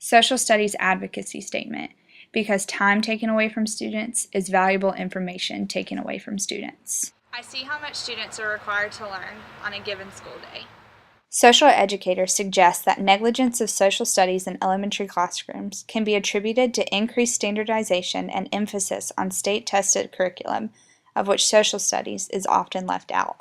Social Studies Advocacy Statement, because time taken away from students is valuable information taken away from students. I see how much students are required to learn on a given school day. Social educators suggest that negligence of social studies in elementary classrooms can be attributed to increased standardization and emphasis on state-tested curriculum, of which social studies is often left out.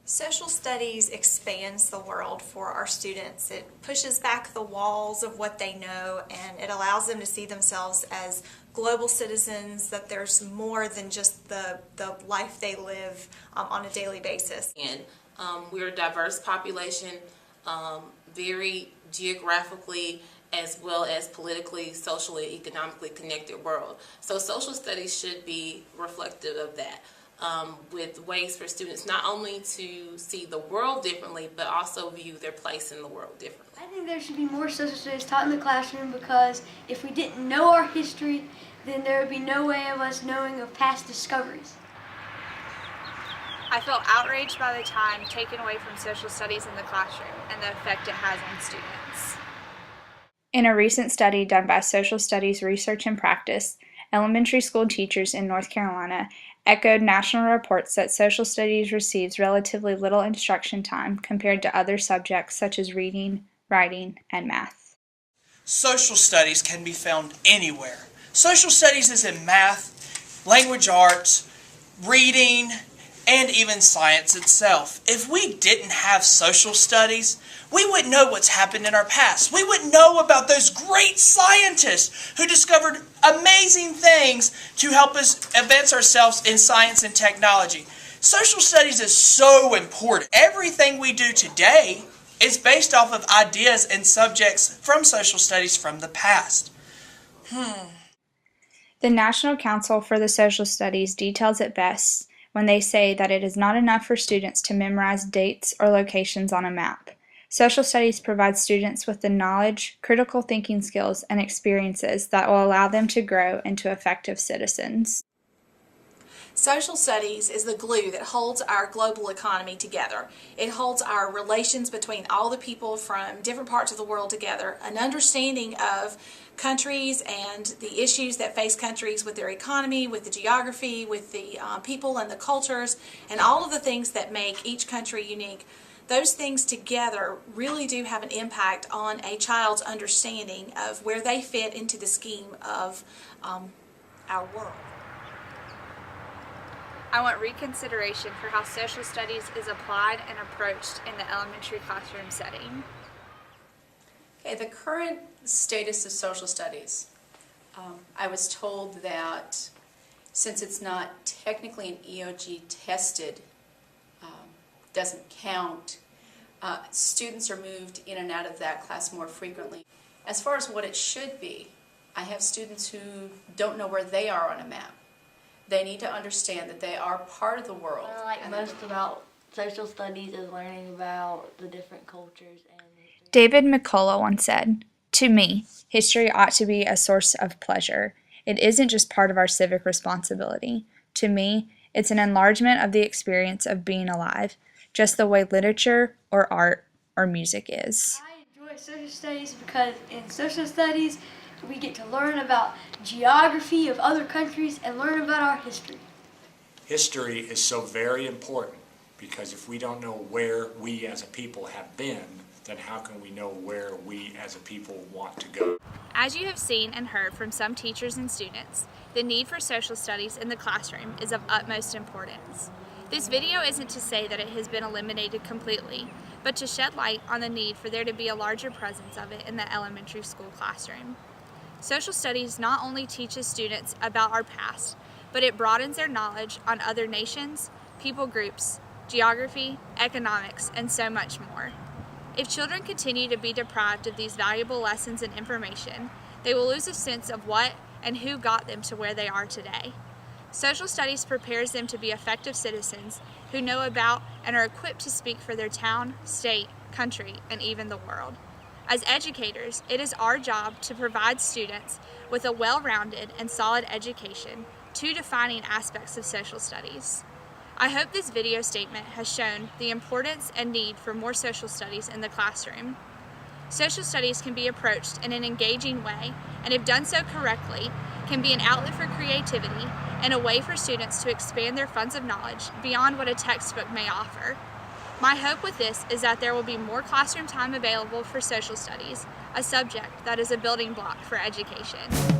Social studies expands the world for our students. It pushes back the walls of what they know, and it allows them to see themselves as global citizens, that there's more than just the life they live on a daily basis. And we're a diverse population, very geographically as well as politically, socially, economically connected world. So social studies should be reflective of that, with ways for students not only to see the world differently, but also view their place in the world differently. I think there should be more social studies taught in the classroom, because if we didn't know our history, then there would be no way of us knowing of past discoveries. I felt outraged by the time taken away from social studies in the classroom and the effect it has on students. In a recent study done by Social Studies Research and Practice, elementary school teachers in North Carolina echoed national reports that social studies receives relatively little instruction time compared to other subjects such as reading, writing, and math. Social studies can be found anywhere. Social studies is in math, language arts, reading, and even science itself. If we didn't have social studies, we wouldn't know what's happened in our past. We wouldn't know about those great scientists who discovered amazing things to help us advance ourselves in science and technology. Social studies is so important. Everything we do today is based off of ideas and subjects from social studies from the past. The National Council for the Social Studies details it best when they say that it is not enough for students to memorize dates or locations on a map. Social studies provides students with the knowledge, critical thinking skills, and experiences that will allow them to grow into effective citizens. Social studies is the glue that holds our global economy together. It holds our relations between all the people from different parts of the world together, an understanding of countries and the issues that face countries with their economy, with the geography, with the people and the cultures, and all of the things that make each country unique. Those things together really do have an impact on a child's understanding of where they fit into the scheme of our world. I want reconsideration for how social studies is applied and approached in the elementary classroom setting. Okay, the current status of social studies. I was told that since it's not technically an EOG tested, doesn't count, students are moved in and out of that class more frequently. As far as what it should be, I have students who don't know where they are on a map. They need to understand that they are part of the world. What I like most about social studies is learning about the different cultures and history. David McCullough once said, "To me, history ought to be a source of pleasure. It isn't just part of our civic responsibility. To me, it's an enlargement of the experience of being alive, just the way literature or art or music is." I enjoy social studies because in social studies we get to learn about geography of other countries and learn about our history. History is so very important because if we don't know where we as a people have been, then how can we know where we as a people want to go? As you have seen and heard from some teachers and students, the need for social studies in the classroom is of utmost importance. This video isn't to say that it has been eliminated completely, but to shed light on the need for there to be a larger presence of it in the elementary school classroom. Social studies not only teaches students about our past, but it broadens their knowledge on other nations, people groups, geography, economics, and so much more. If children continue to be deprived of these valuable lessons and information, they will lose a sense of what and who got them to where they are today. Social studies prepares them to be effective citizens who know about and are equipped to speak for their town, state, country, and even the world. As educators, it is our job to provide students with a well-rounded and solid education to defining aspects of social studies. I hope this video statement has shown the importance and need for more social studies in the classroom. Social studies can be approached in an engaging way, and if done so correctly, can be an outlet for creativity and a way for students to expand their funds of knowledge beyond what a textbook may offer. My hope with this is that there will be more classroom time available for social studies, a subject that is a building block for education.